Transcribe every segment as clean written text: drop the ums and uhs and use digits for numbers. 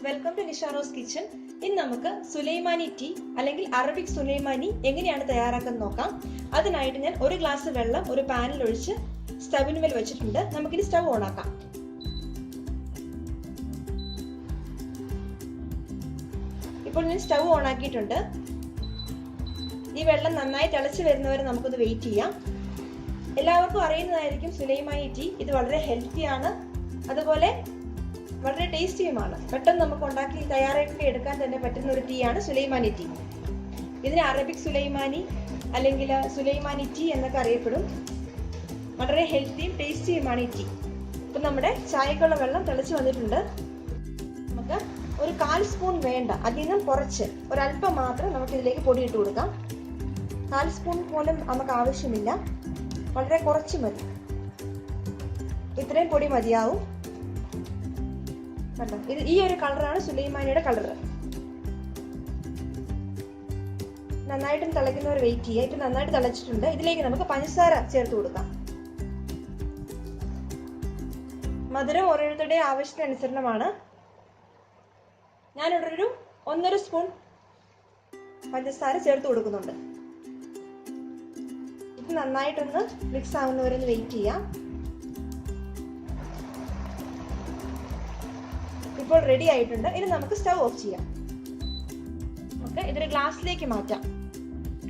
Welcome to Nisharose kitchen. ഇന്ന് നമുക്ക് sulaimani tea അല്ലെങ്കിൽ അറബിക് സുലൈമാനി എങ്ങനെയാണ് തയ്യാറാക്കുന്നത് നോക്കാം. അതിനായിട്ട് ഞാൻ ഒരു ഗ്ലാസ് വെള്ളം ഒരു പാനിൽ ഒഴിച്ച് സ്റ്റവിന് മേൽ വെച്ചിട്ടുണ്ട്. നമുക്കിനി സ്റ്റവ് ഓൺ ആക്കാം. ഇപ്പോൾ ഞാൻ സ്റ്റവ് ഓൺ ആക്കിയിട്ടുണ്ട്. ഈ വെള്ളം നന്നായി തിളച്ച് വരുന്നവരെ നമുക്കൊന്ന് വെയിറ്റ് ചെയ്യാം. എല്ലാവർക്കും അറിയുന്നതായിരിക്കും സുലൈമാനി ടീ. ഇത് വളരെ ഹെൽത്തിയാണ്, അതുപോലെ വളരെ ടേസ്റ്റിയുമാണ്. പെട്ടെന്ന് നമുക്ക് ഉണ്ടാക്കി തയ്യാറാക്കി എടുക്കാൻ തന്നെ പറ്റുന്ന ഒരു ടീ ആണ് സുലൈമാനി ടീ. ഇതിന് അറബിക് സുലൈമാനി അല്ലെങ്കിൽ സുലൈമാനി ടീ എന്നൊക്കെ അറിയപ്പെടും. വളരെ ഹെൽത്തിയും ടേസ്റ്റിയുമാണ് ഈ ടീ. ഇപ്പം നമ്മുടെ ചായക്കുള്ള വെള്ളം തിളച്ച് വന്നിട്ടുണ്ട്. നമുക്ക് ഒരു 1/4 സ്പൂൺ വേണ്ട, അധികം കുറച്ച് ഒരല്പം മാത്രം നമുക്ക് ഇതിലേക്ക് പൊടി ഇട്ട് കൊടുക്കാം. 1/4 സ്പൂൺ പോലും നമുക്ക് ആവശ്യമില്ല, വളരെ കുറച്ച് മതി. ഇത്രയും പൊടി മതിയാവും. കണ്ടോ, ഇത് ഈ ഒരു കളറാണ് സുലൈമാനിയുടെ കളർ. നന്നായിട്ടും തിളയ്ക്കുന്നവർ വെയിറ്റ് ചെയ്യുക. ഇപ്പം നന്നായിട്ട് തിളച്ചിട്ടുണ്ട്. ഇതിലേക്ക് നമുക്ക് പഞ്ചസാര ചേർത്ത് കൊടുക്കാം. മധുരം ഓരോരുത്തരുടെ ആവശ്യത്തിനനുസരണമാണ്. ഞാനിവിടെ ഒരു 1.5 സ്പൂൺ പഞ്ചസാര ചേർത്ത് കൊടുക്കുന്നുണ്ട്. ഇത് നന്നായിട്ടൊന്ന് മിക്സ് ആവുന്നവരൊന്ന് വെയിറ്റ് ചെയ്യാം. ഇപ്പോൾ റെഡി ആയിട്ടുണ്ട്. ഇനി നമുക്ക് സ്റ്റവ് ഓഫ് ചെയ്യാം. നമുക്ക് ഇതൊരു ഗ്ലാസ്സിലേക്ക് മാറ്റാം.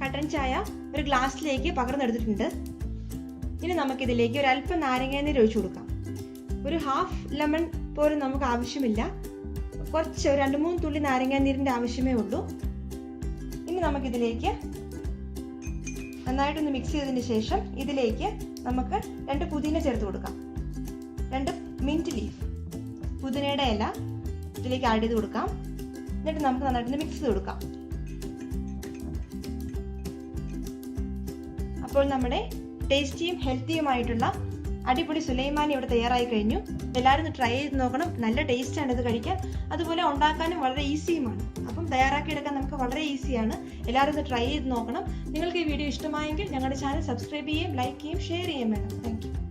കട്ടൻ ചായ ഒരു ഗ്ലാസ്സിലേക്ക് പകർന്നെടുത്തിട്ടുണ്ട്. ഇനി നമുക്കിതിലേക്ക് ഒരു അല്പം നാരങ്ങാനീര് ഒഴിച്ചു കൊടുക്കാം. ഒരു 1/2 ലെമൺ പോലും നമുക്ക് ആവശ്യമില്ല, കുറച്ച് 2-3 തുള്ളി നാരങ്ങാനീരിൻ്റെ ആവശ്യമേ ഉള്ളൂ. ഇനി നമുക്കിതിലേക്ക് നന്നായിട്ടൊന്ന് മിക്സ് ചെയ്തതിന് ശേഷം ഇതിലേക്ക് നമുക്ക് 2 പുതിന ചേർത്ത് കൊടുക്കാം. 2 മിന്റ് ലീഫ്, പുതിനയുടെ ഇല ഇതിലേക്ക് ആഡ് ചെയ്ത് കൊടുക്കാം. എന്നിട്ട് നമുക്ക് നന്നായിട്ട് മിക്സ് ചെയ്ത് കൊടുക്കാം. അപ്പോൾ നമ്മുടെ ടേസ്റ്റിയും ഹെൽത്തിയുമായിട്ടുള്ള അടിപൊളി സുലൈമാനി ഇവിടെ തയ്യാറായി കഴിഞ്ഞു. എല്ലാവരും ഒന്ന് ട്രൈ ചെയ്ത് നോക്കണം. നല്ല ടേസ്റ്റാണ് ഇത് കഴിക്കാൻ, അതുപോലെ ഉണ്ടാക്കാനും വളരെ ഈസിയുമാണ്. അപ്പം തയ്യാറാക്കിയെടുക്കാൻ നമുക്ക് വളരെ ഈസിയാണ്. എല്ലാവരും ഒന്ന് ട്രൈ ചെയ്ത് നോക്കണം. നിങ്ങൾക്ക് ഈ വീഡിയോ ഇഷ്ടമായെങ്കിൽ ഞങ്ങളുടെ ചാനൽ സബ്സ്ക്രൈബ് ചെയ്യുകയും ലൈക്ക് ചെയ്യുകയും ഷെയർ ചെയ്യുകയും വേണം. Thank you.